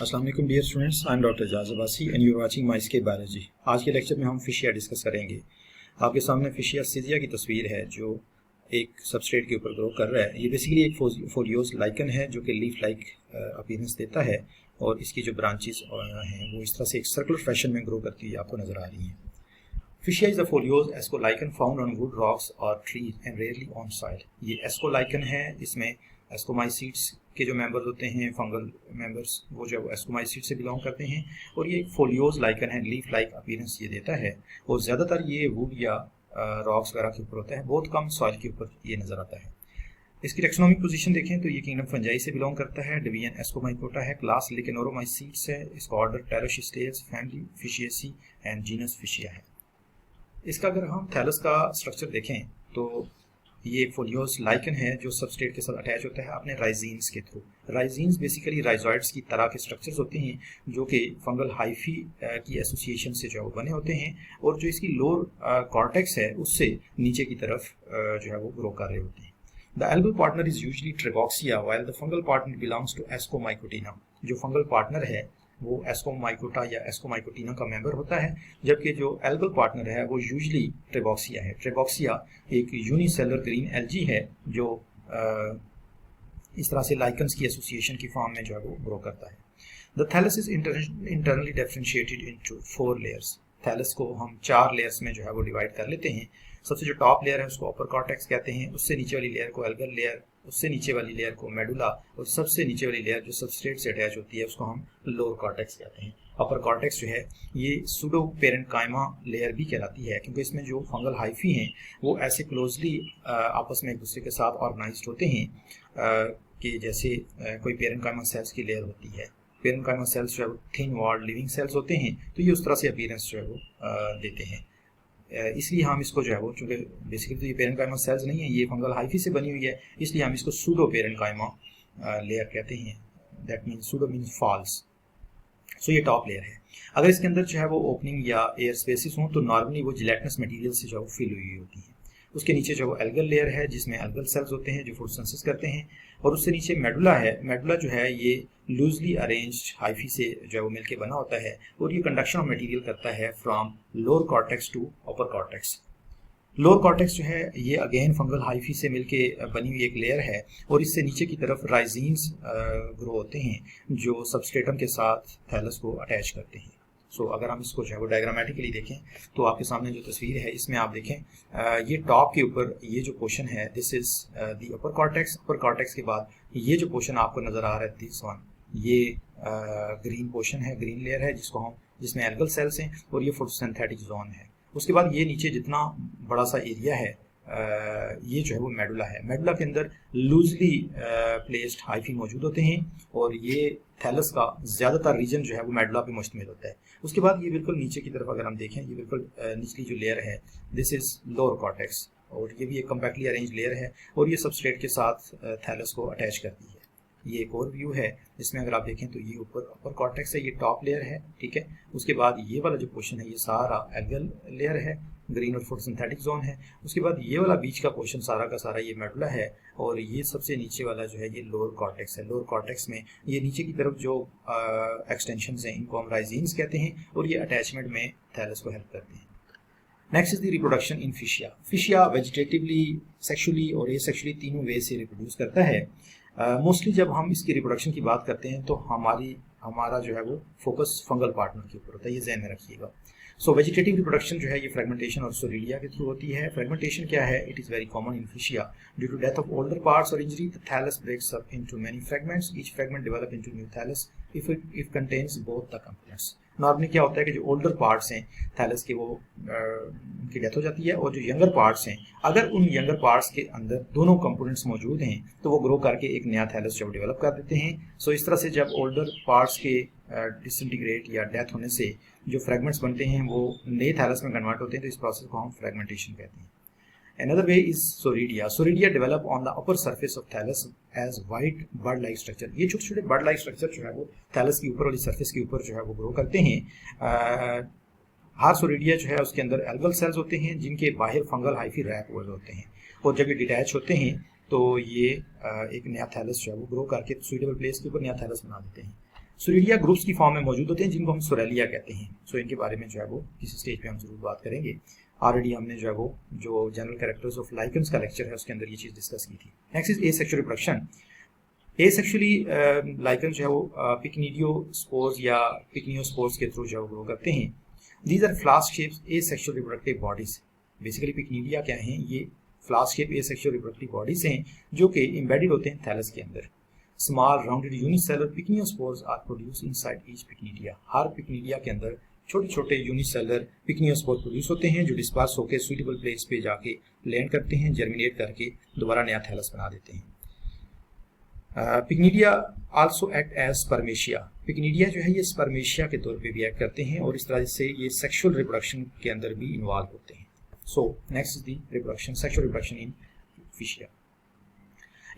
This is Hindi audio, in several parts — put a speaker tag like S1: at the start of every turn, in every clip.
S1: अस्सलाम वालेकुम dear students, I am doctor Ejaz Abbasi and you are watching my scape biology. आज के लेक्चर में हम फिशिया डिस्कस करेंगे। आपके सामने फिशिया सीजिया की तस्वीर है जो एक सबस्ट्रेट के ऊपर ग्रो कर रहा है। ये बेसिकली एक फोलियोज लाइकन है जो कि लीफ लाइक अपीयरेंस देता है और इसकी जो ब्रांचेस हैं वो इस तरह से एक सर्कुलर फैशन में ग्रो करती हुई आपको नजर आ रही हैं। Physcia is a foliose ascolichen found on wood rocks और trees and rarely on soil. ये एस्कोलाइकन है, इसमें एस्कोमाइसीड्स के जो मेंबर्स होते हैं, फंगल मेंबर्स, वो जो एस्कोमाइसीड से बिलोंग करते हैं और ये एक फोलियोज लाइकन है, लीफ लाइक अपीयरेंस ये देता है और ज़्यादातर ये वुड या रॉक्स वगैरह के ऊपर होता है, बहुत कम सॉइल के ऊपर ये नज़र आता है। इसकी टेक्सोनॉमिक पोजीशन देखें तो ये किंगडम फंजाई से बिलोंग करता है, डिवीजन एस्कोमाइकोटा है, क्लास लिकेनोरोमाइसीड्स है, इसका order टेरोशिस्टेल्स, family फिशियेसी and genus facie है। इसका अगर हम थैलस का स्ट्रक्चर देखें तो ये फोलियोस लाइकन है जो सबस्ट्रेट के साथ अटैच होता है अपने राइजीन्स के थ्रू। राइजीन्स बेसिकली राइजॉइड्स की तरह के स्ट्रक्चर्स होते हैं जो कि फंगल हाइफी की एसोसिएशन से जो बने होते हैं और जो इसकी लोअर कॉर्टेक्स है उससे नीचे की तरफ जो है वो ग्रो कर रहे होते हैं। The algal partner is usually Trebouxia while the fungal partner belongs to Ascomycotina. जो फंगल पार्टनर है वो एस्कोमाइकोटा या एस्कोमाइकोटिना का मेंबर होता है, जबकि जो एल्गल पार्टनर है वो यूजुअली ट्रिबॉक्सिया है। ट्रिबॉक्सिया एक यूनिसेलुलर ग्रीन एल्जी है जो इस तरह से लाइकन्स की एसोसिएशन की फॉर्म में जो है वो ग्रो करता है। The thallus is internally differentiated into 4 layers. Thallus को हम 4 लेयर्स में जो है वो डिवाइड कर लेते हैं। सबसे जो टॉप लेयर है उसको अपर कॉर्टेक्स कहते हैं, उससे नीचे वाली लेयर को एल्गल लेयर, उससे नीचे वाली लेयर को मेडुला और सबसे नीचे वाली लेयर जो सबस्ट्रेट से अटैच होती है उसको हम लोअर कॉर्टेक्स कहते हैं। अपर कॉर्टेक्स जो है ये सूडो पेरेंकाइमा लेयर भी कहलाती है क्योंकि इसमें जो फंगल हाइफी हैं वो ऐसे क्लोजली आपस में एक दूसरे के साथ ऑर्गेनाइज्ड होते हैं कि जैसे कोई पेरेंकाइमा सेल्स की लेयर होती है। पेरेंकाइमा सेल्स जो है वो थिन वॉल्ड लिविंग सेल्स होते हैं, तो ये उस तरह से अपीयरेंस जो है वो देते हैं। इसलिए हम इसको जो है वो, चूँकि बेसिकली तो ये पेरेंकाइमा सेल्स नहीं है, ये फंगल हाइफी से बनी हुई है, इसलिए हम इसको सूडो पेरेंकाइमा लेयर कहते हैं। That means pseudo means false. So ये टॉप लेयर है। अगर इसके अंदर जो है वो ओपनिंग या एयर स्पेसिस हों तो नॉर्मली वो जिलेटिनस मटेरियल से जो है वो फिल हुई होती है। उसके नीचे जो वो एल्गल लेयर है जिसमें एल्गल सेल्स होते हैं जो फोटोसिंथेसिस करते हैं और उससे नीचे मेडुला है। मेडुला जो है ये लूजली अरेंज्ड हाइफी से जो है वो मिलके बना होता है और ये कंडक्शन ऑफ मटेरियल करता है from lower cortex to upper cortex. Lower cortex जो है ये अगेन फंगल हाइफी से मिलके बनी हुई एक लेयर है और इससे नीचे की तरफ राइजीन्स ग्रो होते हैं जो सबस्ट्रेटम के साथ थैलस को अटैच करते हैं। सो अगर हम इसको जो है वो डायग्रामेटिकली देखें तो आपके सामने जो तस्वीर है इसमें आप देखें ये टॉप के ऊपर ये जो पोर्शन है this is the upper cortex. Upper cortex के बाद ये जो पोर्शन आपको नजर आ रहा है दिस वन, ये ग्रीन पोर्शन है, ग्रीन लेयर है जिसमें एल्गल सेल्स हैं और ये फोटोसिंथेटिक जोन है। उसके बाद ये नीचे जितना बड़ा सा एरिया है ये जो है वो मेडुला है। मेडुला के अंदर लूजली प्लेस्ड हाइफी मौजूद होते हैं और ये थैलस का ज़्यादातर रीजन जो है वो मेडुला पे मुश्तमिल होता है। उसके बाद ये बिल्कुल नीचे की तरफ अगर हम देखें, ये बिल्कुल निचली जो लेयर है दिस इज़ लोअर कॉर्टेक्स और ये भी एक कम्पैक्टली अरेंज लेयर है और ये सबस्ट्रेट के साथ थैलस को अटैच करती है। ये एक और व्यू है जिसमें अगर आप देखें तो ये ऊपर अपर कॉर्टेक्स है, ये टॉप लेयर है, ठीक है। उसके बाद ये वाला जो पोर्शन है ये सारा एल्गल लेयर है, ग्रीन और फोटोसिंथेटिक जोन है। उसके बाद ये वाला बीच का पोर्शन सारा का सारा ये मेडुला है और ये सबसे नीचे वाला जो है ये लोअर कॉर्टेक्स है। लोअर कॉर्टेक्स में ये नीचे की तरफ जो एक्सटेंशंस हैं इनको हम राइजीन्स कहते हैं और ये अटैचमेंट में थैलस को हेल्प करते हैं। Next is the reproduction in Physcia. Physcia vegetatively, sexually और एसेक्सुअली तीनों वे से रिप्रोड्यूस करता है। मोस्टली जब हम इसकी रिप्रोडक्शन की बात करते हैं तो हमारा जो है वो फोकस फंगल पार्टनर के ऊपर होता है, ये ध्यान में रखिएगा। सो वेजिटेटिव रिप्रोडक्शन जो है ये फ्रेगमेंटेशन और सोरिडिया के थ्रू होती है। फ्रेगमेंटेशन क्या है? It is very common in Physcia. Due to death of older parts और injury the thallus breaks up into many fragments, each fragment develop into new thallus if contains both the components. Normally क्या होता है कि जो ओल्डर पार्ट्स हैं थैलस के वो उनकी डेथ हो जाती है और जो यंगर पार्ट्स हैं अगर उन यंगर पार्ट्स के अंदर दोनों कंपोनेंट्स मौजूद हैं तो वो ग्रो करके एक नया थैलस जब डेवलप कर देते हैं। सो इस तरह से जब ओल्डर पार्ट्स के डिसइंटीग्रेट या डेथ होने से जो फ्रेगमेंट्स बनते हैं वो नए थैलस में कन्वर्ट होते हैं, तो इस प्रोसेस को हम फ्रेगमेंटेशन कहते हैं। Another way is soredia. Soredia develop on the upper surface of thallus as white bud-like structure. ये छोटे छोटे bud-like structure जो है वो थैलस की ऊपर वाली सरफेस के ऊपर जो है वो ग्रो करते हैं। हर सोरेडिया जो है उसके अंदर एल्गल सेल्स होते हैं जिनके बाहर फंगल हाइफी रैप होते हैं और जब ये डिटैच होते हैं तो ये एक नया थैलस जो है वो ग्रो करके सुइटेबल प्लेस के ऊपर नया थैलस बना देते हैं। सुरेलिया ग्रुप्स की फॉर्म में मौजूद होते हैं जिनको हम सुरेलिया कहते हैं। सो इनके बारे में जो है वो किसी स्टेज पे हम जरूर बात करेंगे। ऑलरेडी हमने जो है वो जो जनरल कैरेक्टर्स ऑफ लाइकेंस का लेक्चर है उसके अंदर ये चीज़ डिस्कस की थी। Next is asexual reproduction. Asexually lichens जो है वो पिक्निडियोस्पोर्स या पिक्नियोस्पोर्स के थ्रू जो है वो ग्रो करते हैं। These are flask shapes asexual reproductive bodies. Basically pycnidia क्या हैं, ये flask shape asexual reproductive bodies हैं जो कि एम्बेडेड होते हैं थैलस के अंदर। Small rounded unicellular pycniospores are produce inside each pycnidia. हर पिक्निडिया के अंदर छोटे छोटे यूनिसेलर पिक्नियोस्पोर प्रोड्यूस होते हैं जो डिस्पर्स होकर सुइटेबल प्लेस पे जाके लैंड करते हैं, जर्मिनेट करके दोबारा नया थैलस बना देते हैं। पिक्निडिया आल्सो एक्ट एज स्पर्मेशिया। पिक्निडिया जो है ये स्पर्मेशिया के तौर पे भी एक्ट करते हैं और इस तरह से ये सेक्सुअल रिप्रोडक्शन के अंदर भी इन्वॉल्व होते हैं। So next is the reproduction, sexual reproduction in Physcia.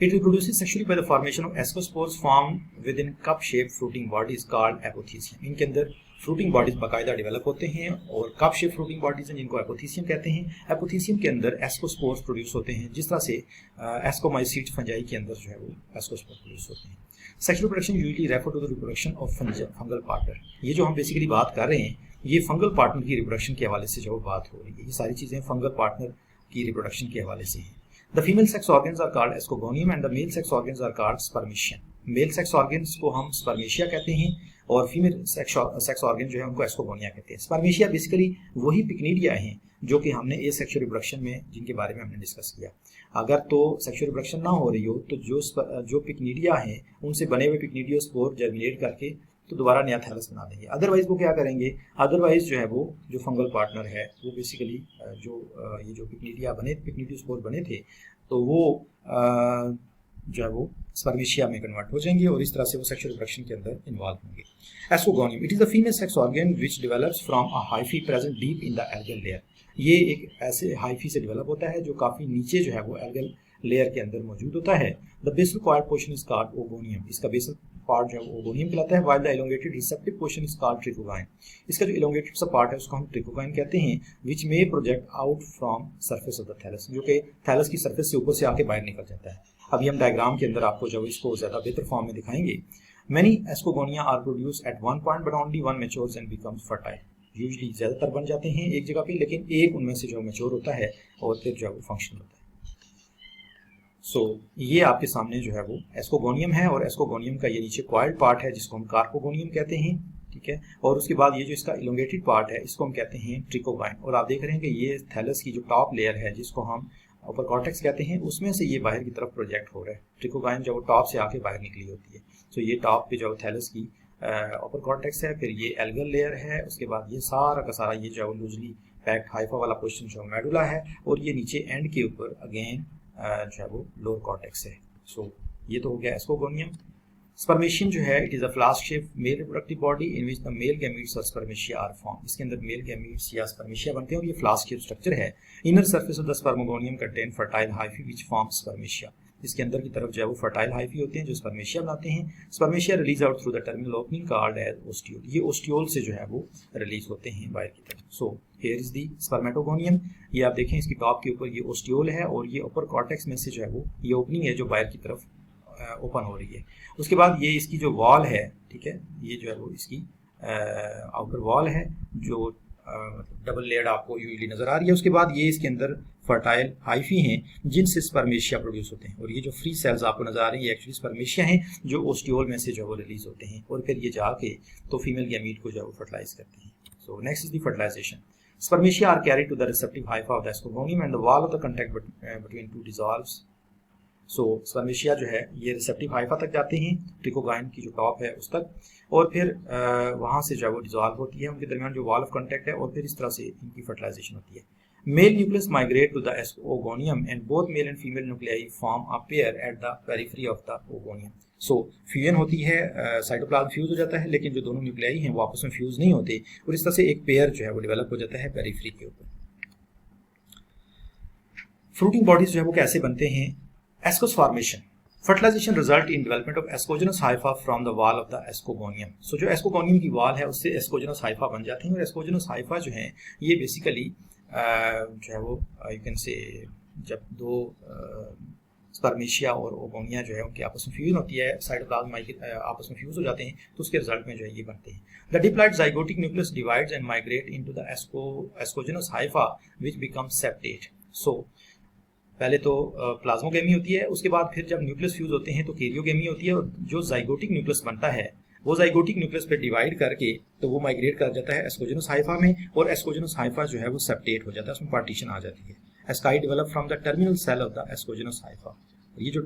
S1: It reproduces sexually by the formation of ascospores formed within cup-shaped fruiting bodies called apothecium. इनके अंदर फ्रूटिंग बॉडीज बाकायदा डेवलप होते हैं और कप शेप फ्रूटिंग बॉडीज हैं जिनको एपोथीसियम कहते हैं। एपोथीसियम के अंदर एस्कोस्पोर्स प्रोड्यूस होते हैं, जिस तरह से एस्कोमाइसीट फंजाई के अंदर जो है वो एस्कोस्पोर प्रोड्यूस होते हैं। Sexual reproduction usually refer to the reproduction of fungal partner. ये जो हम बेसिकली बात कर रहे हैं ये फंगल पार्टनर की रिप्रोडक्शन के हवाले से जो बात हो रही है, ये सारी चीज़ें फंगल पार्टनर की रिप्रोडक्शन के हवाले से हैं। The female sex organs are called ascogonium and the male sex organs are called spermatium. Male sex organs को हम स्पर्मेशिया कहते हैं और फीमेल सेक्स ऑर्गन जो है उनको एस्कोगोनिया कहते हैं। स्पर्मेशिया बेसिकली वही पिक्निडिया हैं जो कि हमने एसेक्सुअल रिप्रोडक्शन में जिनके बारे में हमने डिस्कस किया। अगर तो सेक्सुअल रिप्रोडक्शन ना हो रही हो तो जो पिक्निडिया हैं उनसे बने हुए पिक्निडियोस्पोर जर्मिनेट करके तो दोबारा नया थैलस बना देंगे। अदरवाइज वो क्या करेंगे, अदरवाइज जो है वो जो फंगल पार्टनर है वो बेसिकली ये जो पिक्निडियोस्पोर बने थे तो वो जो है वो स्पर्मेशिया में कन्वर्ट हो जाएंगे और इस तरह से वो सेक्सुअल रिप्रोडक्शन के अंदर इन्वॉल्व होंगे। Ascogonium it is the female sex organ which develops from a hyphae present deep in the algal layer. ये एक ऐसे हाइफी से डेवलप होता है जो काफी नीचे जो है वो एल्गल लेयर के अंदर मौजूद होता है। The basal coiled portion is called oogonium. इसका बेसल पार्ट जो है वो ओगोनियम कहलाता है। While the elongated receptive portion is called trichogyne. इसका जो एलोंगेटेड सा पार्ट है उसको हम ट्रिकोगाइन कहते हैं। Which may project out from surface of the thallus, जो कि थैलस की सरफेस से ऊपर से आके बाहर निकल जाता है। अभी हम डायग्राम के अंदर आपको जब इसको ज्यादा बेहतर फॉर्म में दिखाएंगे। Many ascogonia are produce at one point but only one matures and becomes fertile. Usually ज्यादातर बन जाते हैं एक जगह पे, लेकिन एक उनमें से जो मैच्योर होता है और फिर जो है वो फंक्शन होता है। सो ये आपके सामने जो है वो एस्कोगोनियम है और एस्कोगोनियम का ये नीचे कॉइल्ड पार्ट है जिसको हम कार्पोगोनियम कहते हैं, ठीक है। और उसके बाद ये जो इसका इलोंगेटेड पार्ट है इसको हम कहते हैं ट्रिकोगाइन। और आप देख रहे हैं कि ये थैलस की जो टॉप लेयर है जिसको हम अपर कॉर्टेक्स कहते हैं उसमें से ये बाहर की तरफ प्रोजेक्ट हो रहा है। ट्रिकोगाइन जब वो टॉप से आके बाहर निकली होती है। तो ये टॉप पे जो थैलस की अपर कॉर्टेक्स है, फिर ये एल्गल लेयर है, उसके बाद ये सारा का सारा ये जो लूजली पैक्ड हाइफा वाला पोर्शन जो मेडुला है और ये नीचे एंड के ऊपर अगेन जो है वो लोअर कॉर्टेक्स है। सो ये तो हो गया एस्कोगोनियम। स्पर्मेशियम जो है it is a flask shape male reproductive body in which the male gametes और स्पर्मेशिया आर फॉर्म। इसके अंदर मेल गैमीट्स या स्पर्मेशिया बनते हैं और ये फ्लास्क शेप स्ट्रक्चर है। Inner surface of the spermogonium contain fertile hyphae which form spermatia. इसके अंदर की तरफ जो है वो फर्टाइल हाइफी होते हैं जो स्पर्मेशिया बनाते हैं। Spermatia release out through the terminal opening called as ostiole. ये ओस्टियोल से जो है वो रिलीज होते हैं बाहर की तरफ। So here is the spermatogonium. ये आप देखें इसकी टॉप के ऊपर ये ओस्टियोल है और ये अपर कॉर्टेक्स में से जो है वो ये ओपनिंग है जो बाहर की तरफ ओपन हो रही है। उसके बाद ये इसकी जो वॉल है, ठीक है, ये जो है वो इसकी आउटर वॉल है जो डबल लेयर्ड आपको यूजुअली नजर आ रही है। उसके बाद ये इसके अंदर फर्टाइल हाइफी हैं जिनसे स्पर्मेशिया प्रोड्यूस होते हैं और ये जो फ्री सेल्स आपको नजर आ रही है एक्चुअली स्पर्मेशिया हैं जो ओस्टियोल में से जो वो रिलीज होते हैं और फिर ये जाके तो फीमेल गैमीट को जो वो फर्टिलाइज करते हैं। So next is the fertilization. Spermatia are carried to the receptive hypha of the ascogonium and the wall of the contact between two dissolves. So spermatia जो है ये रिसेप्टिव हाइफा तक जाते हैं, ट्रिकोगाइन की जो टॉप है उस तक, और फिर वहाँ से जो है वो डिजॉल्व होती है उनके दरमियान जो वॉल ऑफ कॉन्टैक्ट है और फिर इस तरह से इनकी फर्टिलाइजेशन होती है। Male nucleus migrate to the oogonium and both male and female nuclei form a pair at the periphery of the oogonium. So fusion होती है, साइटोप्लाज्म फ्यूज हो जाता है, लेकिन जो दोनों न्यूक्लियाई हैं वो आपस में फ्यूज नहीं होते और इस तरह से एक पेयर जो है वो डेवलप हो जाता है पेरिफेरी के ऊपर। फ्रूटिंग बॉडीज जो है वो कैसे बनते हैं? एस्कोस formation. Fertilization result in development of ascogenous hypha from the wall of the ascogonium. So जो ascogonium की wall है उससे ascogenous hypha बन जाती हैं और ascogenous hypha जो है ये बेसिकली जो है वो you can say जब दो स्पर्मेशिया और ओगोनिया जो है उनकी आपस में फ्यूजन होती है, साइटोप्लाज्म आपस में फ्यूज हो जाते हैं, तो उसके रिजल्ट में जो है ये बनते हैं। The diploid zygotic nucleus divides and migrate into the ascogenous hypha which becomes septate. So पहले तो प्लाज्मोगेमी होती है, उसके बाद फिर जब न्यूक्लियस फ्यूज होते हैं तो कैरियोगेमी होती है, और जो ज़ाइगोटिक न्यूक्लियस बनता है वो ज़ाइगोटिक न्यूक्लियस पे डिवाइड करके तो वो माइग्रेट कर जाता है एस्कोजेनस हाइफा में, और एस्कोजेनस हाइफा जो है वो सेप्टेट हो जाता है, उसमें पार्टीशन आ जाती है। ASCII develop from the terminal cell of the ascogenous Haifa. ये जो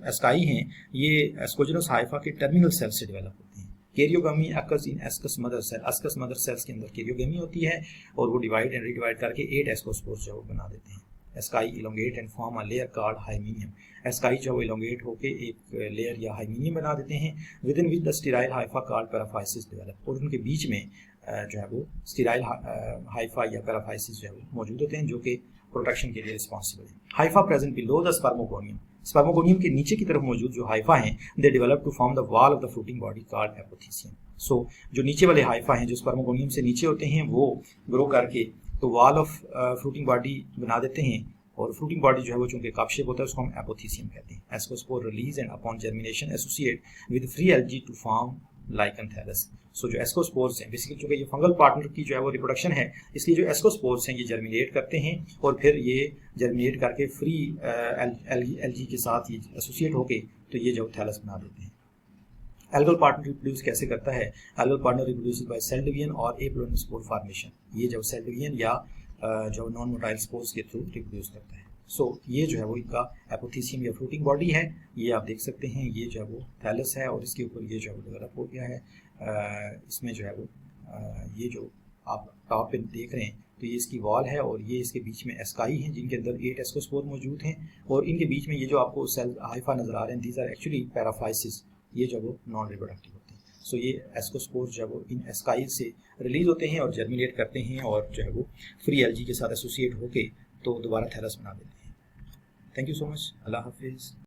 S1: एस्काई हैं ये एस्कोजेनस हाइफा के टर्मिनल सेल से डेवलप होते हैं। Karyogamy occurs in ascus mother cell. Ascus mother cells के अंदर कैरियोगेमी होती है और वो डिवाइड एंड रीडिवाइड करके 8 एस्कोस्पोर्स जो बना देते हैं। Asci elongate and form a layer called hymenium. Asci जो है इलोंगेट होके एक लेयर या हाइमीनियम बना देते हैं, with in which the sterile Haifa called paraphysis develop. और उनके बीच में जो है वो स्टेराइल हाइफा या पैराफाइसिस जो है वो मौजूद होते हैं, जो कि प्रोटेक्शन के लिए रिस्पॉन्सिबल है। Hypha present below the spermogonium. Spermogonium के नीचे की तरफ मौजूद जो हाइफा हैं they develop to form the wall of the fruiting body called apothecium. So जो नीचे वाले हाइफा हैं जो स्पर्मोगोनियम से नीचे होते हैं वो ग्रो करके तो वॉल ऑफ फ्रूटिंग बॉडी बना देते हैं, और फ्रूटिंग बॉडी जो है वो चूंकि कप शेप होता है उसको हम एपोथीसियम कहते हैं। Ascospore release and upon germination associate with free algae to form lichen thallus. So जो एस्कोस्पोर्स हैं बेसिकली चूंकि ये फंगल पार्टनर की जो है वो रिप्रोडक्शन है, इसलिए जो एस्कोस्पोर्स हैं ये जर्मिनेट करते हैं और फिर ये जर्मिनेट करके फ्री एल्गी के साथ ये एसोसिएट होके तो ये जो थैलस बना देते हैं। एल्गल पार्टनर रिप्रोड्यूस कैसे करता है? Algal partner reproduce by cell division और एप्लोइड स्पोर फॉर्मेशन। ये जो सेल डिवीजन या जो नॉन मोटाइल स्पोर्स के थ्रू रिप्रोड्यूस करता है। सो ये जो है वो इनका एपोथीसियम या फ्रूटिंग बॉडी है, ये आप देख सकते हैं। ये जो है वो थैलस है और इसके ऊपर ये जो है वो डेवलप हो गया है। इसमें जो है वो ये जो आप टॉप पे देख रहे हैं तो ये इसकी वॉल है, और ये इसके बीच में एस्काई हैं जिनके अंदर 8 एस्कोस्पोर मौजूद हैं, और इनके बीच में ये जो आपको सेल हाइफा नजर आ रहे हैं दीज आर एक्चुअली पैराफाइसिस। ये जो वो नॉन रिप्रोडक्टिव होते हैं। सो ये एस्कोस्पोर जो है वो इन एस्काई से रिलीज होते हैं और जर्मिनेट करते हैं, और जो है वो फ्री एल्गी के साथ एसोसिएट होके तो दोबारा थैलस बना देते हैं। Thank you so much. Allah हाफिज़।